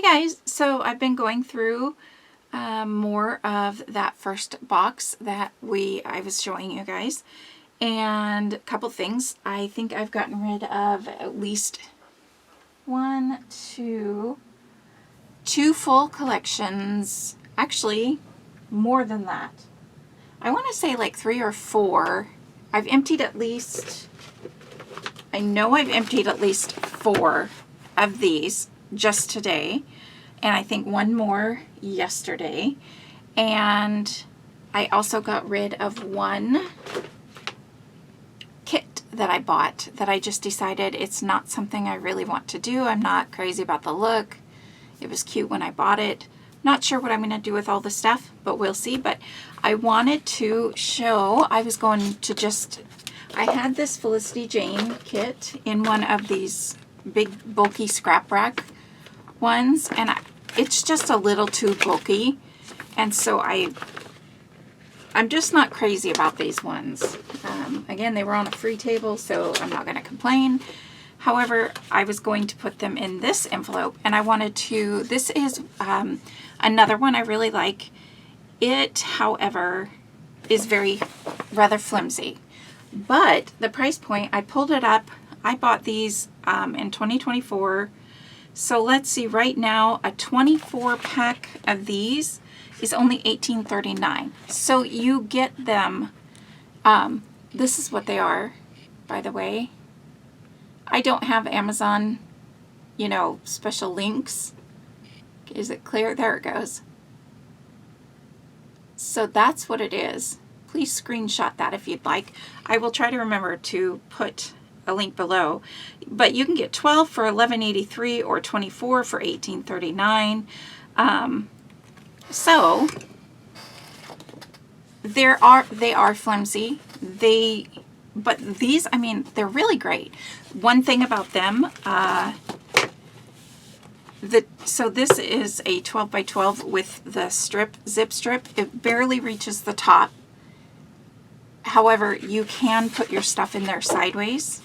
Hey guys, so I've been going through more of that first box that I was showing you guys, and a couple things. I think I've gotten rid of at least two full collections. Actually, more than that. I want to say like 3 or 4. I've emptied at least, I know I've emptied at least 4 of these just today, and I think 1 more yesterday. And I also got rid of 1 kit that I bought that I just decided it's not something I really want to do. I'm not crazy about the look. It was cute when I bought it. Not sure what I'm going to do with all the stuff, but we'll see. But I wanted to show, I had this Felicity Jane kit in one of these big bulky scrap rack ones, and it's just a little too bulky, and so I'm just not crazy about these ones. Again, they were on a free table, so I'm not going to complain. However, I was going to put them in this envelope, and I wanted to, this is another one I really like. It, however, is rather flimsy, but the price point, I pulled it up. I bought these in 2024. So let's see, right now a 24 pack of these is only $18.39. So you get them, this is what they are, by the way. I don't have Amazon, special links. Is it clear? There it goes. So that's what it is. Please screenshot that if you'd like. I will try to remember to put a link below, but you can get 12 for $11.83 or 24 for $18.39. So they are flimsy. But these, I mean, they're really great. One thing about them, so this is a 12 by 12 with the zip strip. It barely reaches the top. However, you can put your stuff in there sideways,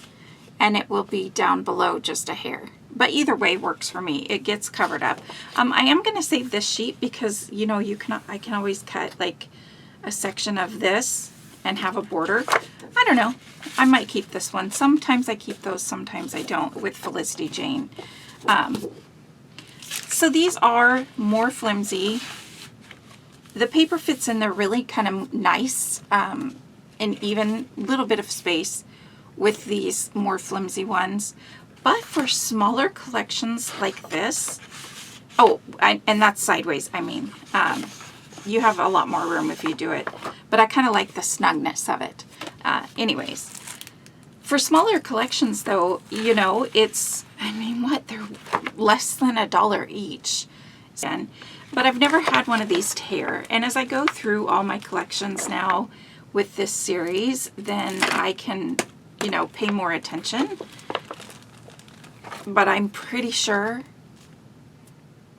and it will be down below just a hair. But either way works for me. It gets covered up. I am going to save this sheet because, I can always cut like a section of this and have a border. I don't know. I might keep this one. Sometimes I keep those, sometimes I don't, with Felicity Jane. So these are more flimsy. The paper fits in there really kind of nice, and even a little bit of space with these more flimsy ones. But for smaller collections like this, and that's sideways, I mean, you have a lot more room if you do it, but I kind of like the snugness of it. Anyways, for smaller collections though, it's, they're less than $1 each. But I've never had one of these tear, and as I go through all my collections now with this series, then I can, pay more attention. But I'm pretty sure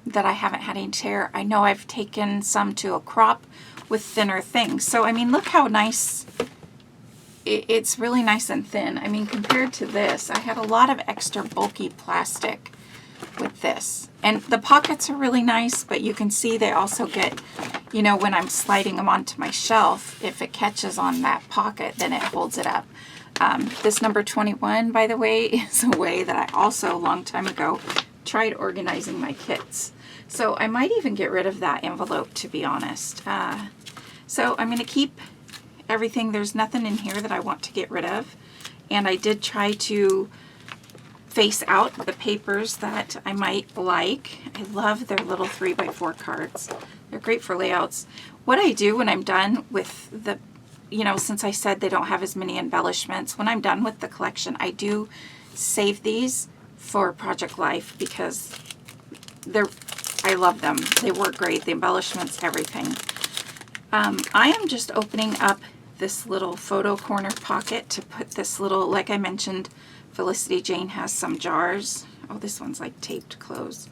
that I haven't had any tear. I know I've taken some to a crop with thinner things. So, look how nice, it's really nice and thin. Compared to this, I had a lot of extra bulky plastic with this. And the pockets are really nice, but you can see they also get, when I'm sliding them onto my shelf, if it catches on that pocket, then it holds it up. This number 21, by the way, is a way that I also, a long time ago, tried organizing my kits. So I might even get rid of that envelope, to be honest. So I'm going to keep everything. There's nothing in here that I want to get rid of. And I did try to face out the papers that I might like. I love their little 3x4 cards. They're great for layouts. What I do when I'm done with the, since I said they don't have as many embellishments, when I'm done with the collection, I do save these for Project Life because I love them. They work great. The embellishments, everything. I am just opening up this little photo corner pocket to put this little, like I mentioned, Felicity Jane has some jars. Oh, this one's like taped closed.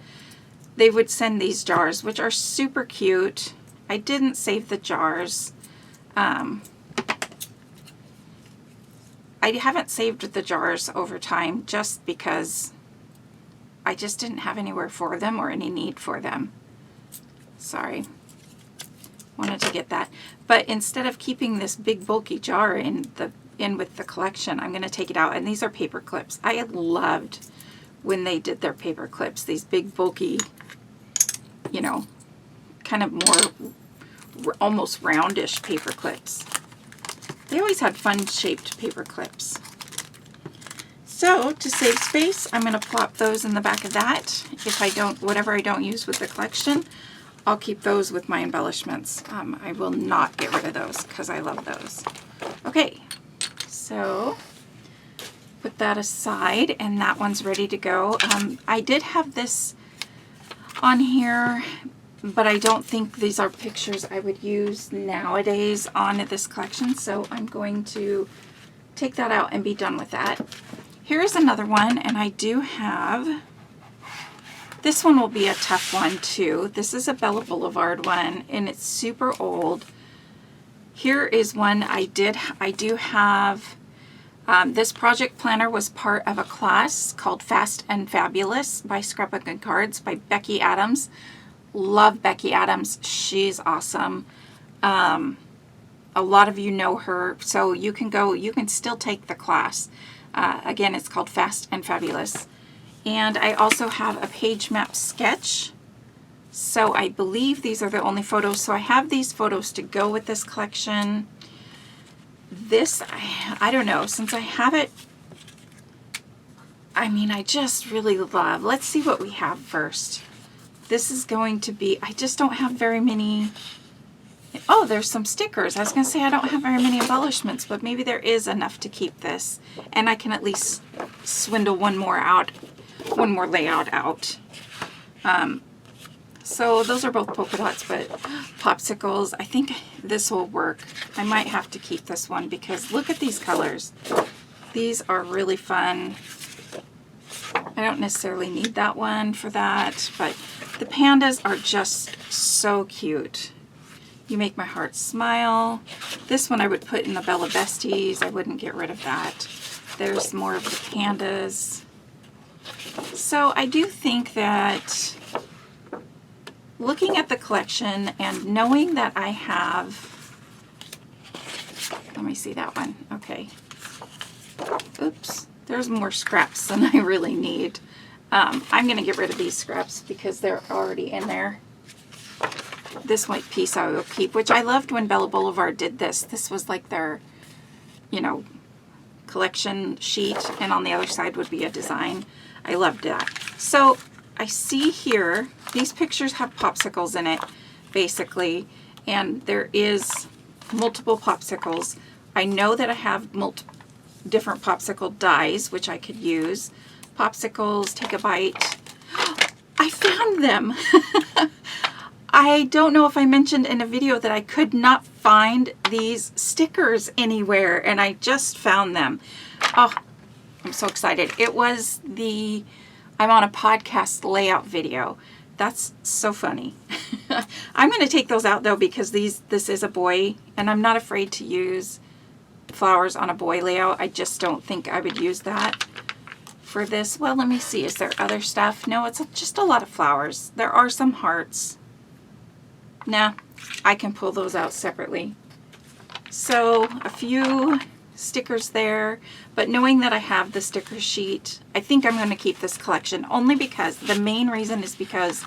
They would send these jars, which are super cute. I didn't save the jars. I haven't saved the jars over time just because I just didn't have anywhere for them or any need for them. Sorry. Wanted to get that. But instead of keeping this big bulky jar in with the collection, I'm going to take it out. And these are paper clips. I had loved when they did their paper clips, these big bulky, you know, kind of more almost roundish paper clips. They always had fun shaped paper clips. So to save space, I'm going to plop those in the back of that. If I don't, whatever I don't use with the collection, I'll keep those with my embellishments. I will not get rid of those because I love those. Okay, so put that aside, and that one's ready to go. I did have this on here, but I don't think these are pictures I would use nowadays on this collection, so I'm going to take that out and be done with that. Here's another one, and I do have, this one will be a tough one too. This is a Bella Boulevard one, and it's super old. Here is one I do have. This project planner was part of a class called Fast and Fabulous by Scrapbook and Cards by Becky Adams. Love Becky Adams. She's awesome. A lot of you know her, so you can still take the class. Again, it's called Fast and Fabulous. And I also have a page map sketch. So I believe these are the only photos. So I have these photos to go with this collection. This, I don't know, since I have it, I mean, I just really love, let's see what we have first. This is going to be, I just don't have very many, oh, there's some stickers. I was going to say I don't have very many embellishments, but maybe there is enough to keep this. And I can at least swindle one more layout out. So those are both polka dots, but popsicles, I think this will work. I might have to keep this one because look at these colors. These are really fun. I don't necessarily need that one for that, but the pandas are just so cute. You make my heart smile. This one I would put in the Bella Besties. I wouldn't get rid of that. There's more of the pandas. So I do think that looking at the collection and knowing that I have, let me see that one. Okay. Oops. There's more scraps than I really need. I'm going to get rid of these scraps because they're already in there. This white piece I will keep, which I loved when Bella Boulevard did this. This was like their, you know, collection sheet, and on the other side would be a design. I loved that. So I see here, these pictures have popsicles in it, basically, and there is multiple popsicles. I know that I have different popsicle dies, which I could use. Popsicles, take a bite. I found them. I don't know if I mentioned in a video that I could not find these stickers anywhere, and I just found them. Oh, I'm so excited. It was I'm on a podcast layout video. That's so funny. I'm going to take those out though because this is a boy, and I'm not afraid to use flowers on a boy layout. I just don't think I would use that for this. Well, let me see. Is there other stuff? No, it's just a lot of flowers. There are some hearts. Nah, I can pull those out separately. So a few stickers there, but knowing that I have the sticker sheet, I think I'm going to keep this collection only because the main reason is because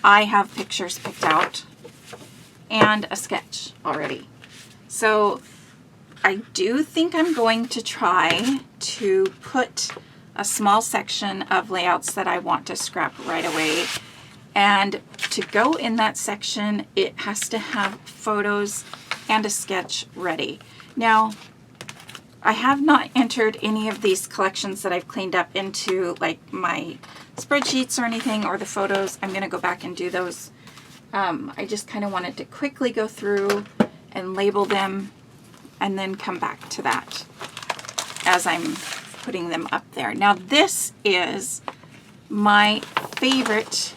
I have pictures picked out and a sketch already. So I do think I'm going to try to put a small section of layouts that I want to scrap right away. And to go in that section, it has to have photos and a sketch ready. Now, I have not entered any of these collections that I've cleaned up into like my spreadsheets or anything, or the photos. I'm going to go back and do those. I just kind of wanted to quickly go through and label them and then come back to that as I'm putting them up there. Now, this is my favorite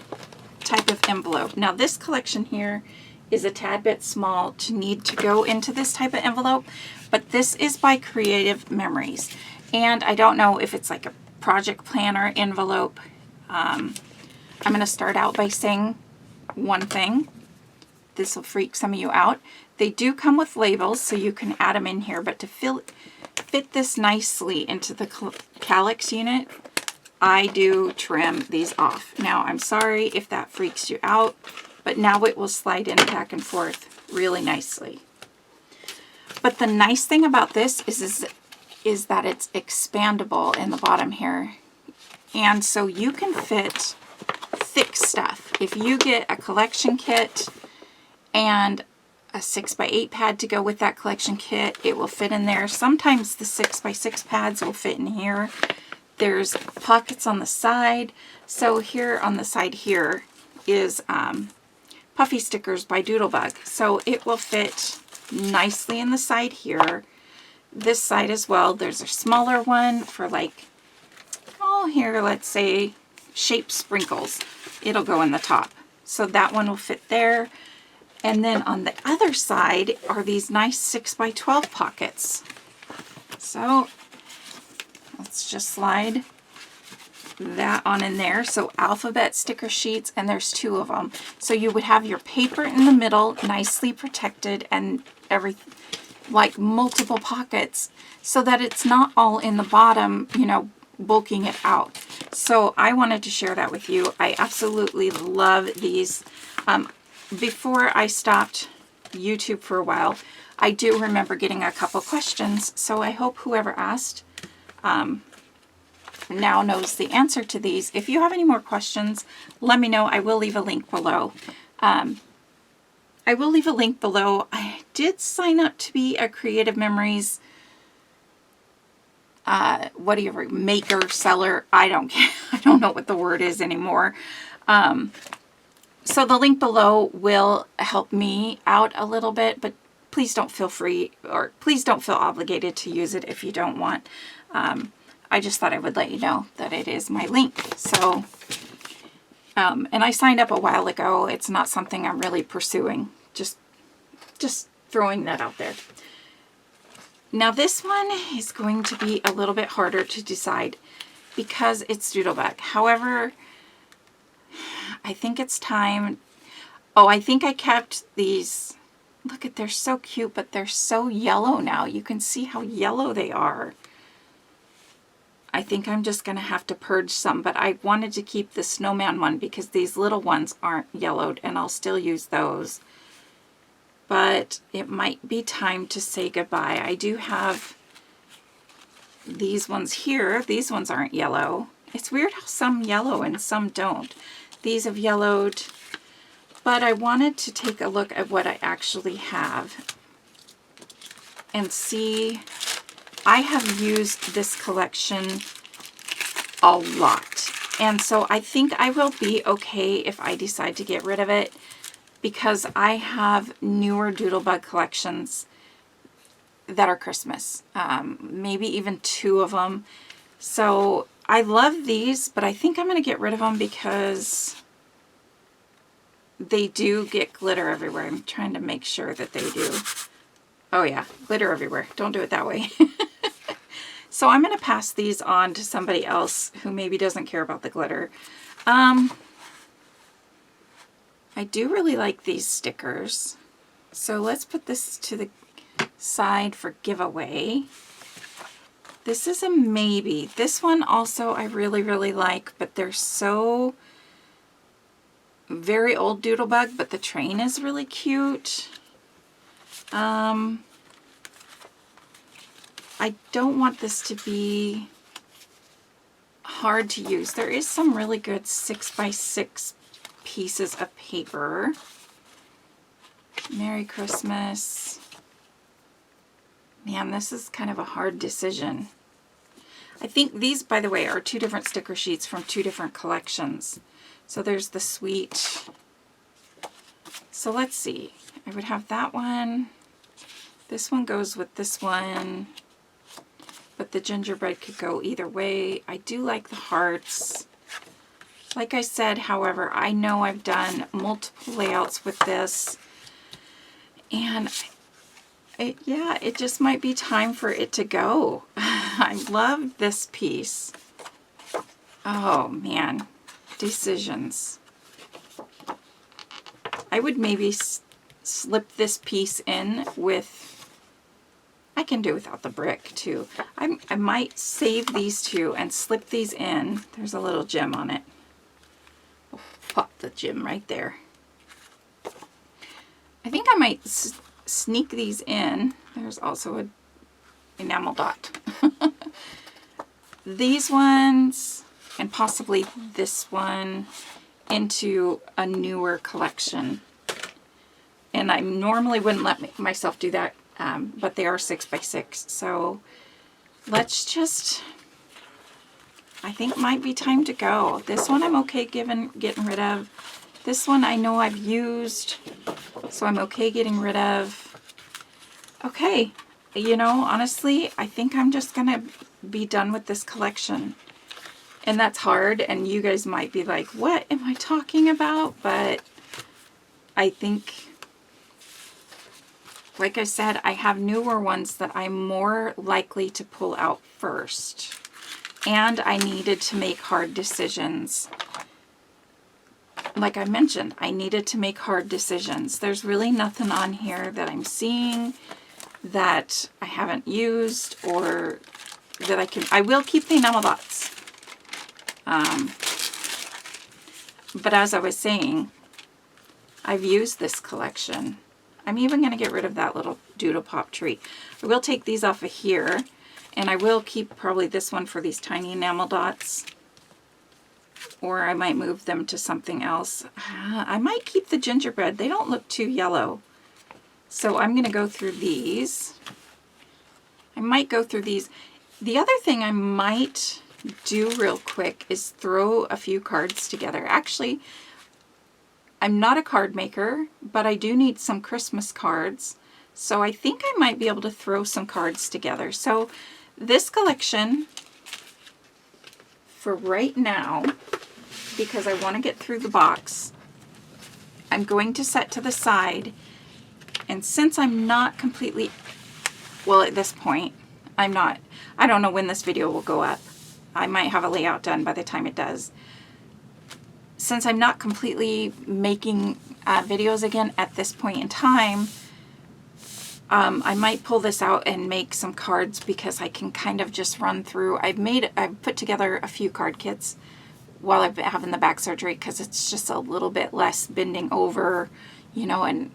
type of envelope. Now, this collection here is a tad bit small to need to go into this type of envelope, but this is by Creative Memories, and I don't know if it's like a project planner envelope. I'm going to start out by saying one thing. This will freak some of you out. They do come with labels, so you can add them in here, but to fit this nicely into the calyx unit, I do trim these off. Now, I'm sorry if that freaks you out, but now it will slide in back and forth really nicely. But the nice thing about this is that it's expandable in the bottom here. And so you can fit thick stuff. If you get a collection kit and a 6x8 pad to go with that collection kit, it will fit in there. Sometimes the 6x6 pads will fit in here. There's pockets on the side. So here on the side here is Puffy Stickers by Doodlebug. So it will fit nicely in the side here. This side as well. There's a smaller one for like, oh, here, let's say shape sprinkles. It'll go in the top. So that one will fit there. And then on the other side are these nice 6x12 pockets. So let's just slide that on in there. So alphabet sticker sheets, and there's 2 of them. So you would have your paper in the middle, nicely protected, and everything, like multiple pockets, so that it's not all in the bottom, you know, bulking it out. So I wanted to share that with you. I absolutely love these. Before I stopped YouTube for a while, I do remember getting a couple questions, so I hope whoever asked now knows the answer to these. If you have any more questions, let me know. I will leave a link below. I did sign up to be a Creative Memories maker, seller. I don't know what the word is anymore. So the link below will help me out a little bit, but please don't feel obligated to use it if you don't want. I just thought I would let you know that it is my link. So, and I signed up a while ago. It's not something I'm really pursuing. Just throwing that out there. Now this one is going to be a little bit harder to decide because it's Doodlebug. However, I think it's time. Oh, I think I kept these. Look at, they're so cute, but they're so yellow now. You can see how yellow they are. I think I'm just going to have to purge some, but I wanted to keep the snowman one because these little ones aren't yellowed, and I'll still use those. But it might be time to say goodbye. I do have these ones here. These ones aren't yellow. It's weird how some yellow and some don't. These have yellowed, but I wanted to take a look at what I actually have and see. I have used this collection a lot, and so I think I will be okay if I decide to get rid of it, because I have newer Doodlebug collections that are Christmas, maybe even 2 of them. So I love these, but I think I'm going to get rid of them because they do get glitter everywhere. I'm trying to make sure that they do. Oh yeah, glitter everywhere. Don't do it that way. So I'm going to pass these on to somebody else who maybe doesn't care about the glitter. I do really like these stickers. So let's put this to the side for giveaway. This is a maybe. This one also I really, really like, but they're so very old Doodlebug, but the train is really cute. I don't want this to be hard to use. There is some really good 6x6 pieces of paper. Merry Christmas. Man, this is kind of a hard decision. I think these, by the way, are 2 different sticker sheets from 2 different collections. So there's the sweet. So let's see. I would have that one. This one goes with this one. But the gingerbread could go either way. I do like the hearts. Like I said, however, I know I've done multiple layouts with this. And it just might be time for it to go. I love this piece. Oh, man. decisions. I would maybe slip this piece in with, I can do without the brick too. I might save these two and slip these in. There's a little gem on it. I'll pop the gem right there. I think I might sneak these in. There's also a enamel dot. These ones and possibly this one into a newer collection. And I normally wouldn't let myself do that, but they are 6x6. So let's just, I think might be time to go. This one I'm okay getting rid of. This one I know I've used, so I'm okay getting rid of. Okay, you know, honestly, I think I'm just gonna be done with this collection. And that's hard, and you guys might be like, what am I talking about? But I think, like I said, I have newer ones that I'm more likely to pull out first. And I needed to make hard decisions. Like I mentioned, I needed to make hard decisions. There's really nothing on here that I'm seeing that I haven't used or that I will keep the enamel dots. But as I was saying, I've used this collection. I'm even going to get rid of that little doodle pop tree. I will take these off of here, and I will keep probably this one for these tiny enamel dots. Or I might move them to something else. I might keep the gingerbread. They don't look too yellow. So I'm going to go through these. I might go through these. The other thing I might do real quick is throw a few cards together. Actually, I'm not a card maker, but I do need some Christmas cards. So I think I might be able to throw some cards together. So this collection, for right now, because I want to get through the box, I'm going to set to the side. And since I'm not completely, well, at this point, I'm not, I don't know when this video will go up. I might have a layout done by the time it does. Since I'm not completely making videos again at this point in time, I might pull this out and make some cards because I can kind of just run through. I've put together a few card kits while I've been having the back surgery because it's just a little bit less bending over, you know, and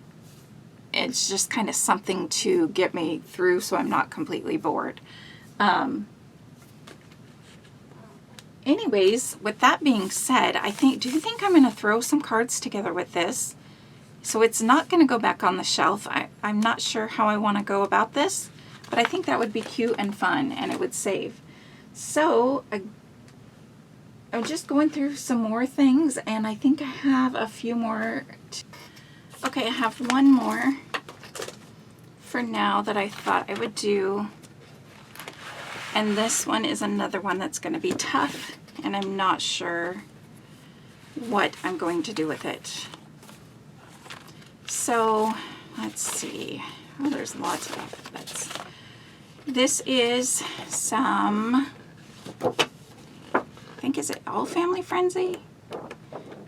it's just kind of something to get me through so I'm not completely bored. Anyways, with that being said, do you think I'm going to throw some cards together with this? So it's not going to go back on the shelf. I'm not sure how I want to go about this, but I think that would be cute and fun and it would save. So I'm just going through some more things and I think I have a few more. Okay, I have one more for now that I thought I would do. And this one is another one that's going to be tough, and I'm not sure what I'm going to do with it. So, let's see. Oh, there's lots of alphabets. This is some, I think, is it All Family Frenzy?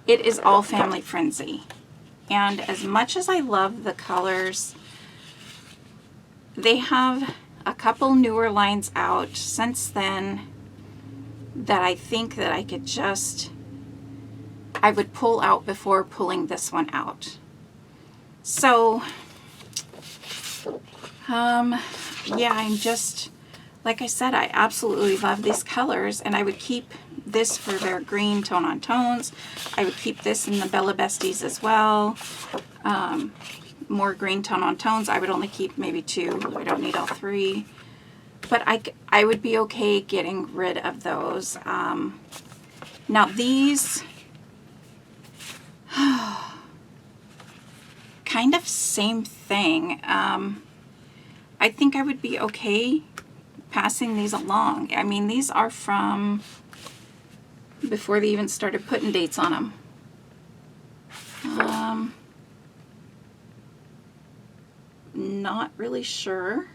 It is All Family Frenzy. And as much as I love the colors, they have a couple newer lines out since then that I think that I would pull out before pulling this one out. So, yeah, I'm just, like I said, I absolutely love these colors, and I would keep this for their green tone on tones. I would keep this in the Bella Besties as well. More green tone on tones. I would only keep maybe 2. I don't need all 3. But I would be okay getting rid of those. Now these, kind of same thing. I think I would be okay passing these along. I mean, these are from before they even started putting dates on them. Not really sure.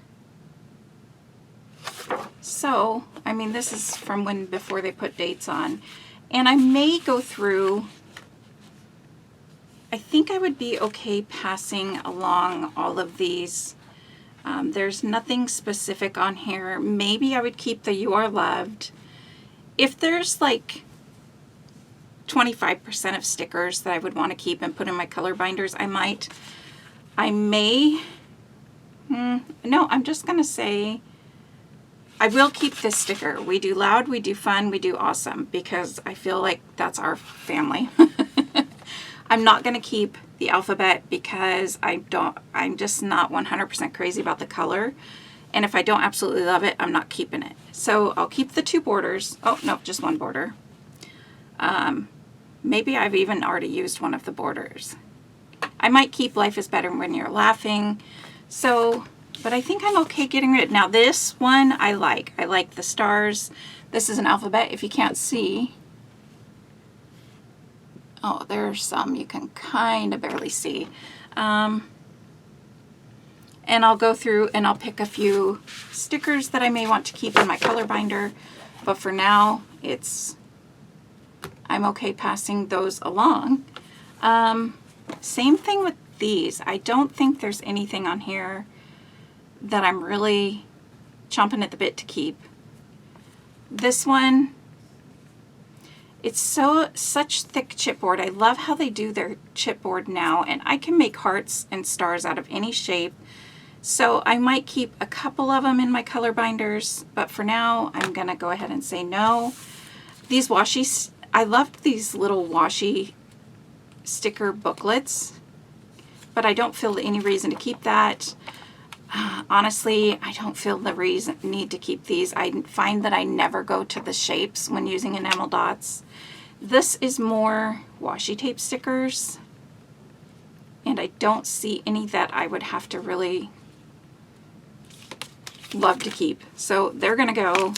So, I mean, this is from before they put dates on. And I may go through, I think I would be okay passing along all of these. There's nothing specific on here. Maybe I would keep the You Are Loved. If there's like 25% of stickers that I would want to keep and put in my color binders, I might. I may, no, I'm just going to say I will keep this sticker. We do loud, we do fun, we do awesome, because I feel like that's our family. I'm not going to keep the alphabet because I'm just not 100% crazy about the color. And if I don't absolutely love it, I'm not keeping it. So I'll keep the 2 borders. Oh, no, just 1 border. Maybe I've even already used one of the borders. I might keep Life is Better When You're Laughing. So, but I think I'm okay getting rid. Now this one I like. I like the stars. This is an alphabet. If you can't see. Oh, there's some you can kind of barely see. And I'll go through and I'll pick a few stickers that I may want to keep in my color binder. But for now, I'm okay passing those along. Same thing with these. I don't think there's anything on here that I'm really chomping at the bit to keep. This one, it's such thick chipboard. I love how they do their chipboard now, and I can make hearts and stars out of any shape. So I might keep a couple of them in my color binders, but for now I'm gonna go ahead and say no. These washi, I loved these little washi sticker booklets, but I don't feel any reason to keep that. Honestly, I don't feel the need to keep these. I find that I never go to the shapes when using enamel dots. This is more washi tape stickers, and I don't see any that I would have to really love to keep. So they're gonna go.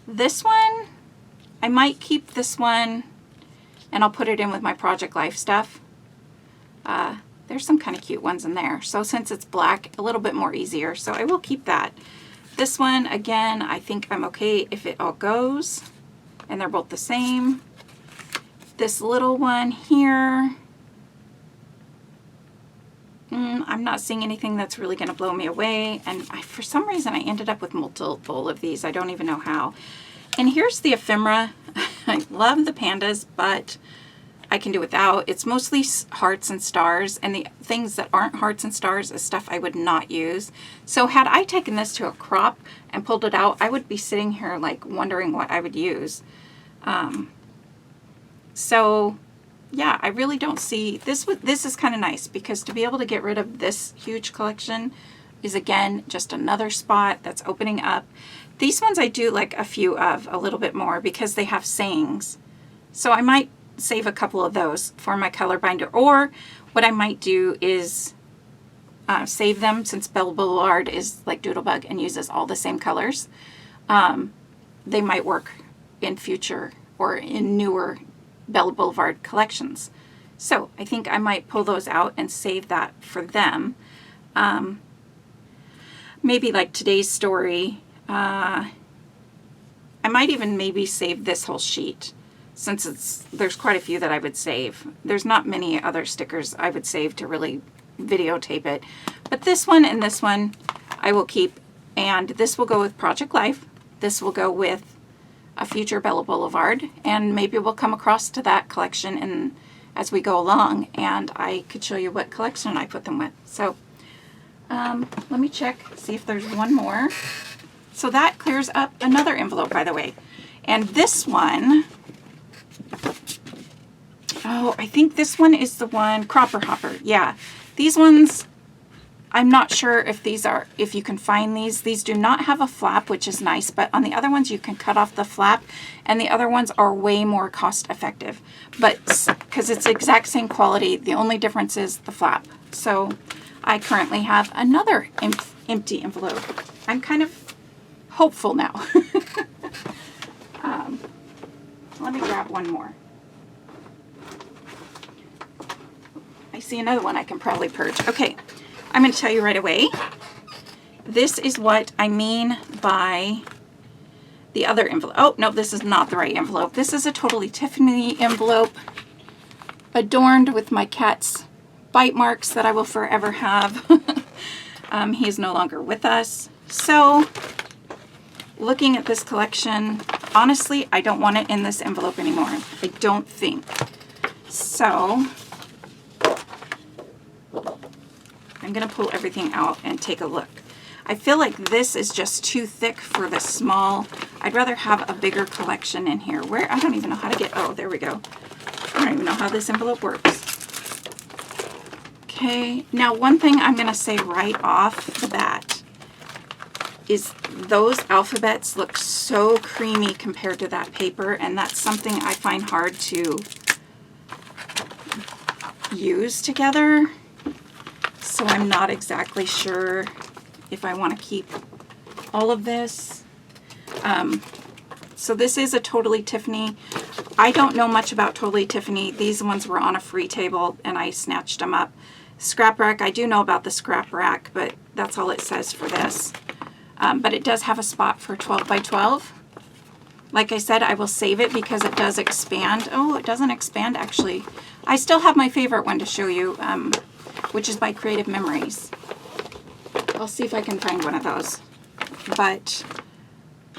This one, I might keep this one, and I'll put it in with my Project Life stuff. There's some kind of cute ones in there. So since it's black, a little bit more easier. So I will keep that. This one, again, I think I'm okay if it all goes. And they're both the same. This little one here, I'm not seeing anything that's really going to blow me away. And for some reason, I ended up with multiple of these. I don't even know how. And here's the ephemera. I love the pandas, but I can do without. It's mostly hearts and stars, and the things that aren't hearts and stars is stuff I would not use. So had I taken this to a crop and pulled it out, I would be sitting here like wondering what I would use. So yeah, I really don't see this. This is kind of nice because to be able to get rid of this huge collection is again just another spot that's opening up. These ones I do like a few of a little bit more because they have sayings. So I might save a couple of those for my color binder, or what I might do is save them since Boulevard is like Doodlebug and uses all the same colors. They might work in future or in newer Boulevard collections. So I think I might pull those out and save that for them. Maybe like today's story. I might even maybe save this whole sheet since there's quite a few that I would save. There's not many other stickers I would save to really videotape it. But this one and this one I will keep, and this will go with Project Life. This will go with a future Bella Boulevard, and maybe we'll come across to that collection as we go along, and I could show you what collection I put them with. So let me check, see if there's one more. So that clears up another envelope, by the way. And this one, oh, I think this one is the one, Cropper Hopper. Yeah, these ones, I'm not sure if if you can find these. These do not have a flap, which is nice, but on the other ones you can cut off the flap, and the other ones are way more cost effective. But because it's the exact same quality, the only difference is the flap. So I currently have another empty envelope. I'm kind of hopeful now. Let me grab one more. I see another one I can probably purge. Okay, I'm going to tell you right away. This is what I mean by the other envelope. Oh, no, this is not the right envelope. This is a Totally Tiffany envelope adorned with my cat's bite marks that I will forever have. He is no longer with us. So, looking at this collection, honestly, I don't want it in this envelope anymore. I don't think. So, I'm going to pull everything out and take a look. I feel like this is just too thick for the small. I'd rather have a bigger collection in here. Where? I don't even know how to get, oh, there we go. I don't even know how this envelope works. Okay, now one thing I'm going to say right off the bat is those alphabets look so creamy compared to that paper, and that's something I find hard to use together. So I'm not exactly sure if I want to keep all of this. So this is a Totally Tiffany. I don't know much about Totally Tiffany. These ones were on a free table and I snatched them up. Scrap rack, I do know about the scrap rack, but that's all it says for this. But it does have a spot for 12 by 12. Like I said, I will save it because it does expand. Oh, it doesn't expand actually. I still have my favorite one to show you, which is by Creative Memories. I'll see if I can find one of those. But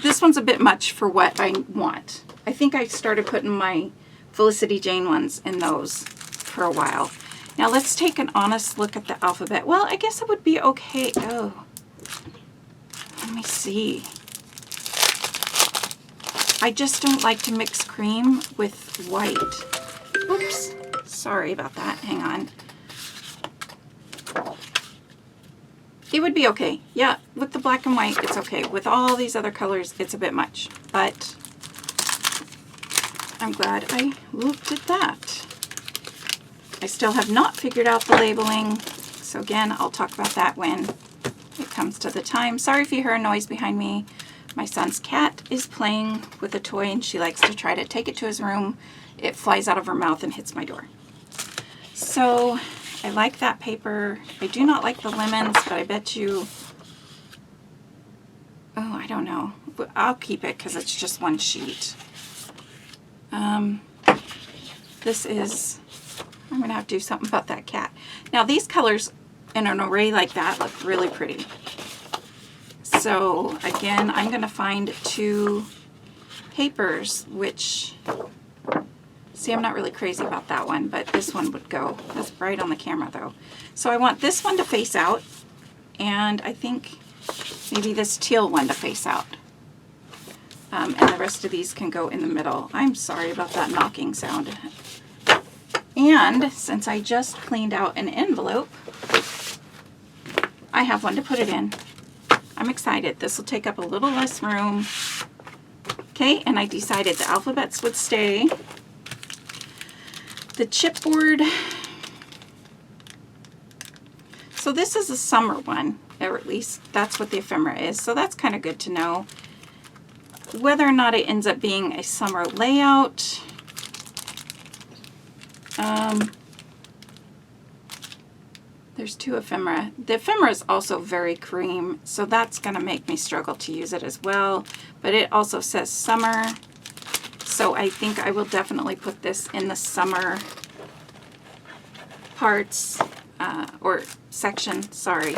this one's a bit much for what I want. I think I started putting my Felicity Jane ones in those for a while. Now let's take an honest look at the alphabet. Well, I guess it would be okay. Oh, let me see. I just don't like to mix cream with white. Oops, sorry about that. Hang on. It would be okay. Yeah, with the black and white, it's okay. With all these other colors, it's a bit much. But I'm glad I looked at that. I still have not figured out the labeling. So again, I'll talk about that when it comes to the time. Sorry if you hear a noise behind me. My son's cat is playing with a toy and she likes to try to take it to his room. It flies out of her mouth and hits my door. So I like that paper. I do not like the lemons, but I bet you, oh, I don't know. I'll keep it because it's just one sheet. This is, I'm going to have to do something about that cat. Now these colors in an array like that look really pretty. So again, I'm going to find two papers, which, see, I'm not really crazy about that one, but this one would go. That's bright on the camera though. So I want this one to face out, and I think maybe this teal one to face out. And the rest of these can go in the middle. I'm sorry about that knocking sound. And since I just cleaned out an envelope, I have one to put it in. I'm excited. This will take up a little less room. Okay, and I decided the alphabets would stay. The chipboard. So this is a summer one, or at least that's what the ephemera is. So that's kind of good to know. Whether or not it ends up being a summer layout. There's two ephemera. The ephemera is also very cream, so that's going to make me struggle to use it as well. But it also says summer, so I think I will definitely put this in the summer parts, or section, sorry.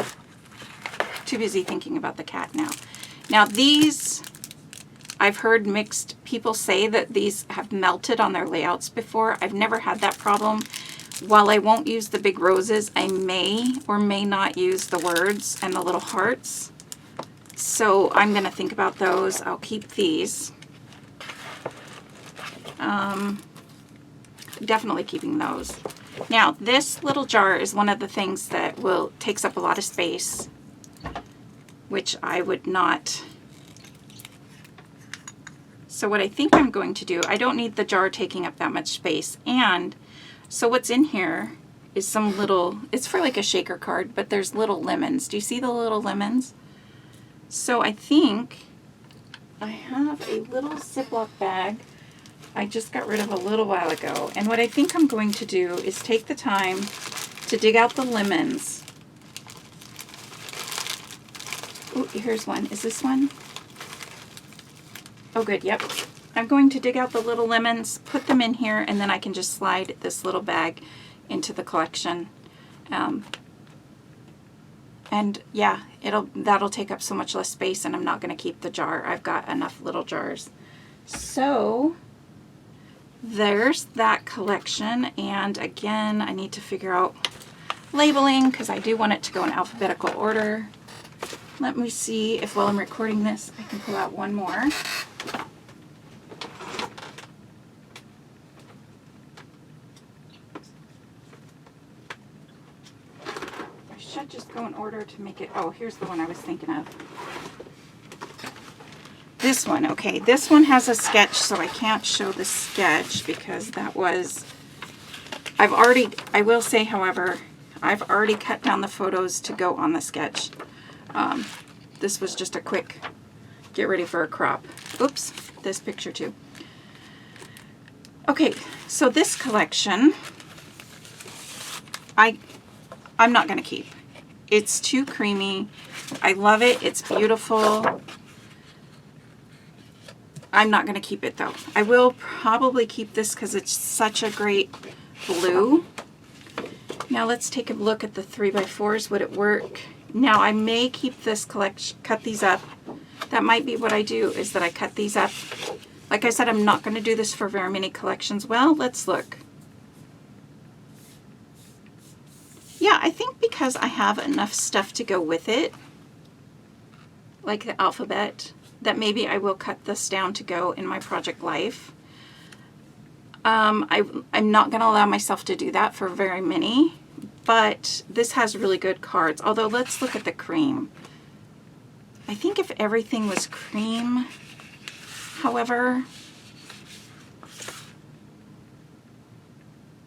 Too busy thinking about the cat now. Now these, I've heard mixed people say that these have melted on their layouts before. I've never had that problem. While I won't use the big roses, I may or may not use the words and the little hearts. So I'm going to think about those. I'll keep these. Definitely keeping those. Now, this little jar is one of the things that takes up a lot of space, which I would not. So what I think I'm going to do, I don't need the jar taking up that much space, and so what's in here is some little, it's for like a shaker card, but there's little lemons. Do you see the little lemons? So I think I have a little Ziploc bag I just got rid of a little while ago. And what I think I'm going to do is take the time to dig out the lemons. Oh, here's one. Is this one? Oh good, yep. I'm going to dig out the little lemons, put them in here, and then I can just slide this little bag into the collection. And yeah, that'll take up so much less space, and I'm not going to keep the jar. I've got enough little jars. So there's that collection, and again, I need to figure out labeling because I do want it to go in alphabetical order. Let me see if while I'm recording this, I can pull out one more. I should just go in order to make it, oh, here's the one I was thinking of. This one, okay, this one has a sketch, so I can't show the sketch because that was, I will say, however, I've already cut down the photos to go on the sketch. This was just a quick get ready for a crop. Oops, this picture too. Okay, so this collection, I'm not going to keep. It's too creamy. I love it. It's beautiful. I'm not going to keep it though. I will probably keep this because it's such a great blue. Now let's take a look at the 3x4s. Would it work? Now I may keep this collection, cut these up. That might be what I do, is that I cut these up. Like I said, I'm not going to do this for very many collections. Well, let's look. Yeah, I think because I have enough stuff to go with it, like the alphabet, that maybe I will cut this down to go in my project life. I'm not going to allow myself to do that for very many, but this has really good cards. Although let's look at the cream. I think if everything was cream, however,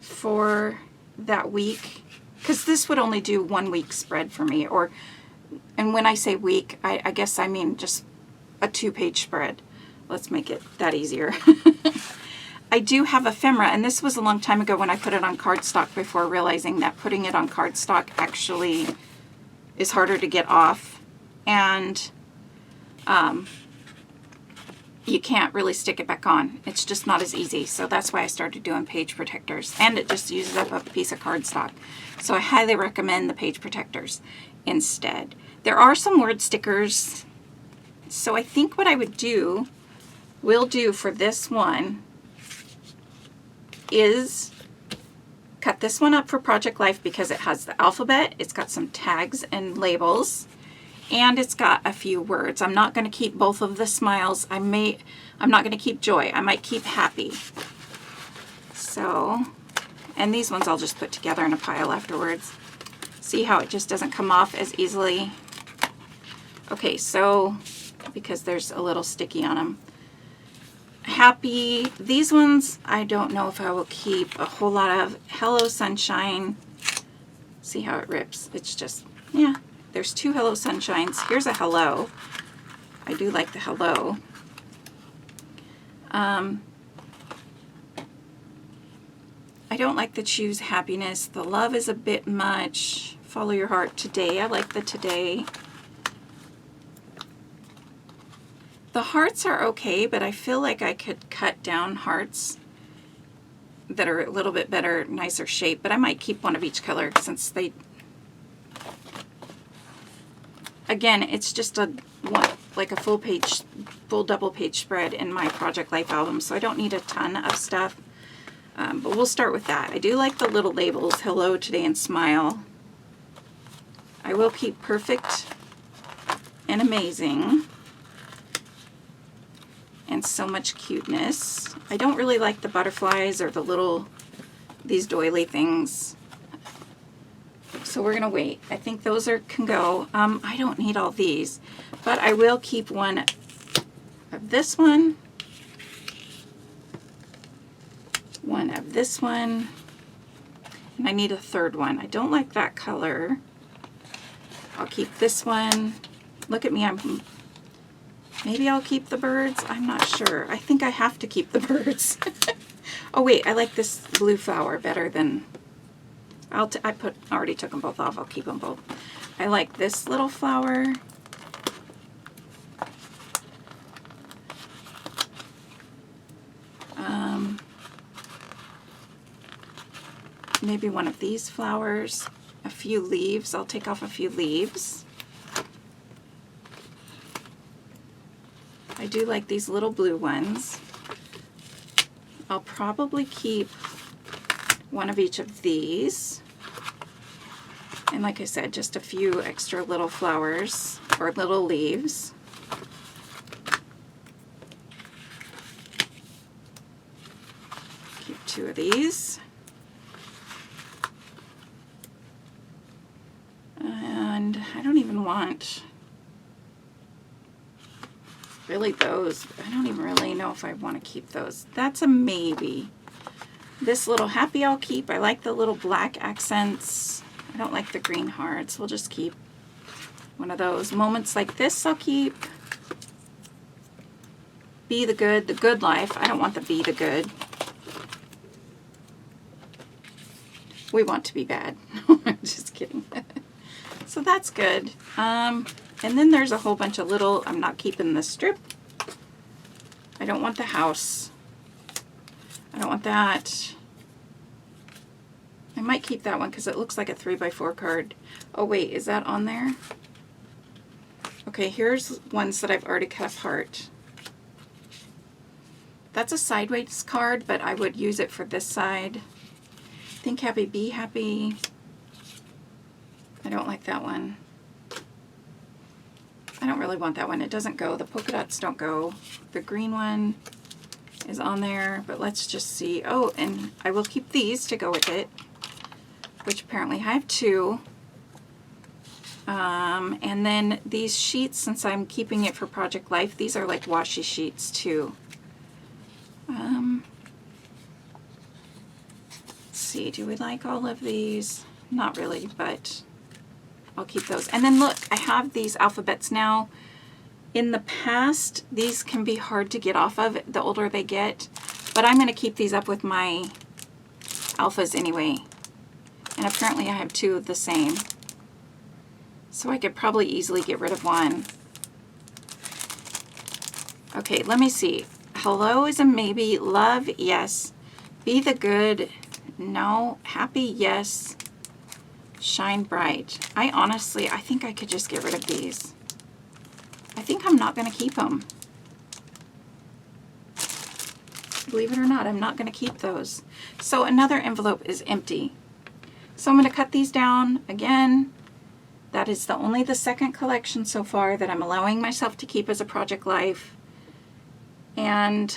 for that week, because this would only do 1 week spread for me, and when I say week, I guess I mean just a 2-page spread. Let's make it that easier. I do have ephemera, and this was a long time ago when I put it on cardstock before realizing that putting it on cardstock actually is harder to get off, and you can't really stick it back on. It's just not as easy, so that's why I started doing page protectors, and it just uses up a piece of cardstock. So I highly recommend the page protectors instead. There are some word stickers, so I think what I will do for this one is cut this one up for Project Life because it has the alphabet, it's got some tags and labels, and it's got a few words. I'm not going to keep both of the smiles. I'm not going to keep joy. I might keep happy. So, and these ones I'll just put together in a pile afterwards. See how it just doesn't come off as easily? Okay, so, because there's a little sticky on them. Happy, these ones I don't know if I will keep. A whole lot of Hello Sunshine. See how it rips? It's just, yeah, there's 2 Hello Sunshines. Here's a hello. I do like the hello. I don't like the choose happiness. The love is a bit much. Follow your heart today. I like the today. The hearts are okay, but I feel like I could cut down hearts that are a little bit better, nicer shape, but I might keep one of each color since they, again, it's just like a full double page spread in my Project Life album, so I don't need a ton of stuff, but we'll start with that. I do like the little labels, hello, today, and smile. I will keep perfect and amazing. And so much cuteness. I don't really like the butterflies or these doily things. So we're gonna wait. I think those can go. I don't need all these, but I will keep one of this one of this one, and I need a third one. I don't like that color. I'll keep this one. Look at me, maybe I'll keep the birds. I'm not sure. I think I have to keep the birds. Oh wait, I like this blue flower better than, I already took them both off. I'll keep them both. I like this little flower. maybe one of these flowers, a few leaves. I'll take off a few leaves. I do like these little blue ones. I'll probably keep one of each of these. And like I said, just a few extra little flowers or little leaves. Keep two of these. And I don't even want really those. I don't even really know if I want to keep those. That's a maybe. This little happy I'll keep. I like the little black accents. I don't like the green hearts. We'll just keep one of those. Moments like this I'll keep. Be the good life. I don't want the be the good. We want to be bad. Just kidding. So that's good. And then there's a whole bunch of little, I'm not keeping the strip. I don't want the house. I don't want that. I might keep that one because it looks like a 3x4 card. Oh wait, is that on there? Okay, here's ones that I've already cut apart. That's a sideways card, but I would use it for this side. Think happy, be happy. I don't like that one. I don't really want that one. It doesn't go. The polka dots don't go. The green one is on there, but let's just see. Oh, and I will keep these to go with it, which apparently I have two. And then these sheets, since I'm keeping it for Project Life, these are like washi sheets too. Let's see, do we like all of these? Not really, but I'll keep those. And then look, I have these alphabets now. In the past, these can be hard to get off of the older they get, but I'm going to keep these up with my alphas anyway. And apparently I have two of the same. So I could probably easily get rid of one. Okay, let me see. Hello is a maybe. Love, yes. Be the good, no. Happy, yes. Shine bright. I think I could just get rid of these. I think I'm not going to keep them. Believe it or not, I'm not going to keep those. So another envelope is empty. So I'm going to cut these down again. That is only the second collection so far that I'm allowing myself to keep as a Project Life. And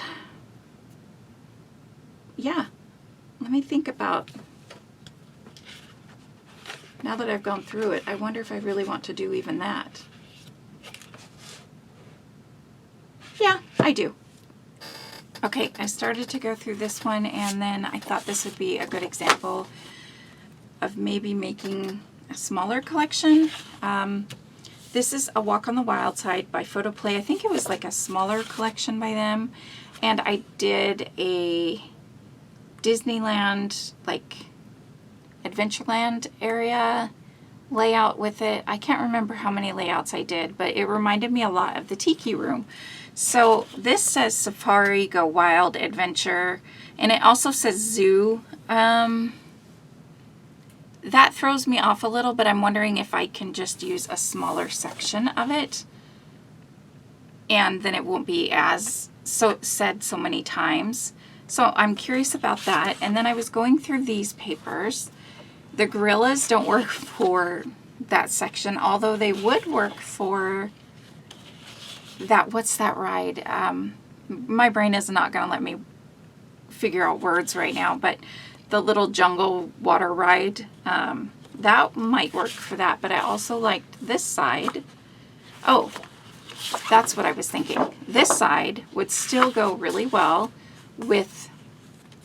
yeah, let me think about, now that I've gone through it, I wonder if I really want to do even that. Yeah, I do. Okay, I started to go through this one, and then I thought this would be a good example of maybe making a smaller collection. This is A Walk on the Wild Side by Photoplay. I think it was like a smaller collection by them. And I did a Disneyland, like Adventureland area layout with it. I can't remember how many layouts I did, but it reminded me a lot of the Tiki Room. So this says Safari, Go Wild, Adventure, and it also says Zoo. That throws me off a little, but I'm wondering if I can just use a smaller section of it, and then it won't be as said so many times. So I'm curious about that. And then I was going through these papers. The gorillas don't work for that section, although they would work for that, what's that ride? My brain is not going to let me figure out words right now, but the little jungle water ride, that might work for that. But I also liked this side. Oh, that's what I was thinking. This side would still go really well with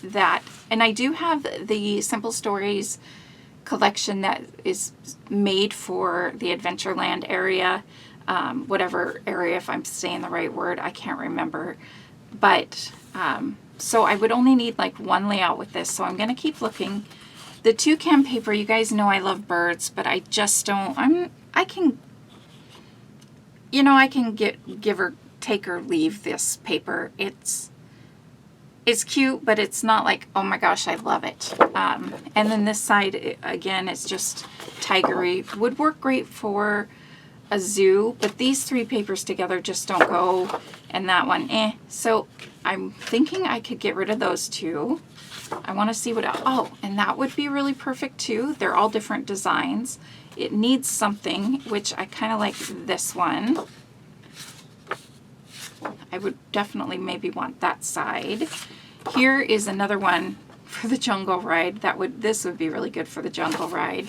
that. And I do have the Simple Stories collection that is made for the Adventureland area, whatever area, if I'm saying the right word, I can't remember. But so I would only need like one layout with this, so I'm going to keep looking. The toucan paper, you guys know I love birds, but I just don't, I can give or take or leave this paper. It's It's cute, but it's not like, oh my gosh, I love it. And then this side, again, it's just tigery. Would work great for a zoo, but these 3 papers together just don't go, and that one, So I'm thinking I could get rid of those 2. I want to see what else. Oh, and that would be really perfect too. They're all different designs. It needs something, which I kind of like this one. I would definitely maybe want that side. Here is another one for the jungle ride. This would be really good for the jungle ride.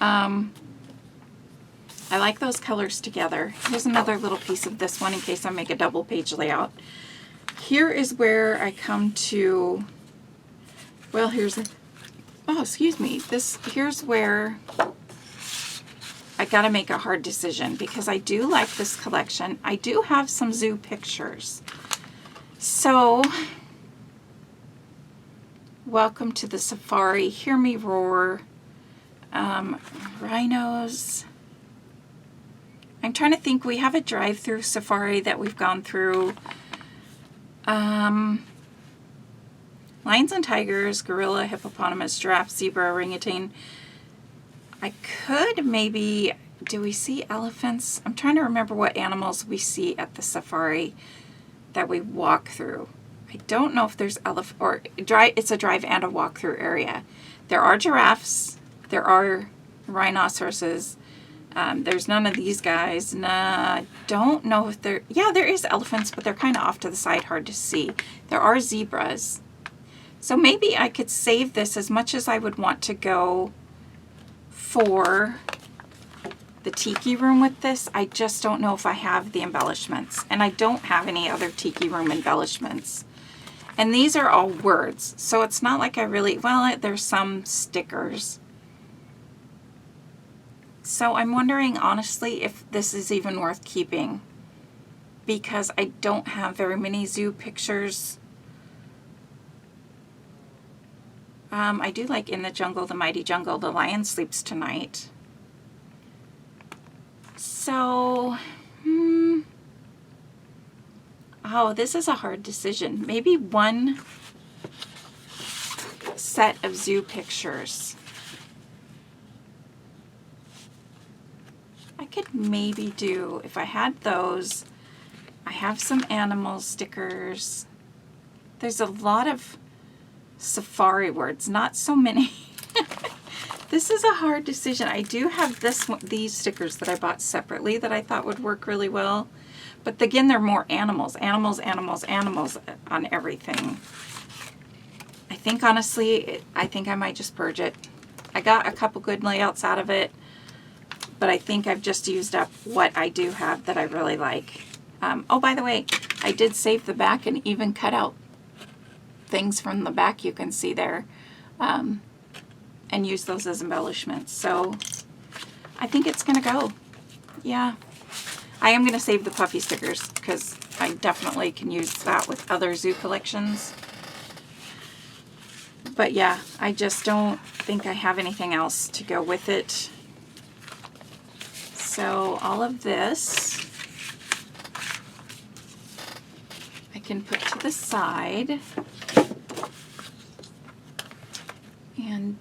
I like those colors together. Here's another little piece of this one in case I make a double page layout. Here is where I come to, well, excuse me. Here's where I gotta make a hard decision because I do like this collection. I do have some zoo pictures. So, welcome to the safari. Hear me roar. Rhinos. I'm trying to think. We have a drive-through safari that we've gone through. Lions and tigers, gorilla, hippopotamus, giraffe, zebra, orangutan. I could maybe, do we see elephants? I'm trying to remember what animals we see at the safari that we walk through. I don't know if there's it's a drive and a walk through area. There are giraffes, there are rhinoceroses, there's none of these guys. I don't know if there is elephants, but they're kind of off to the side, hard to see. There are zebras. So maybe I could save this as much as I would want to go for the tiki room with this. I just don't know if I have the embellishments, and I don't have any other tiki room embellishments. And these are all words, so it's not like there's some stickers. So I'm wondering honestly if this is even worth keeping because I don't have very many zoo pictures. I do like In the Jungle, the Mighty Jungle, The Lion Sleeps Tonight. So, oh, this is a hard decision. Maybe one set of zoo pictures. I could maybe do, if I had those, I have some animal stickers. There's a lot of safari words, not so many. This is a hard decision. I do have these stickers that I bought separately that I thought would work really well. But again, they're more animals on everything. I think honestly, I think I might just purge it. I got a couple good layouts out of it, but I think I've just used up what I do have that I really like. Oh, by the way, I did save the back and even cut out things from the back you can see there, and use those as embellishments. So I think it's gonna go. Yeah, I am gonna save the puffy stickers because I definitely can use that with other zoo collections. But yeah, I just don't think I have anything else to go with it. So all of this I can put to the side. And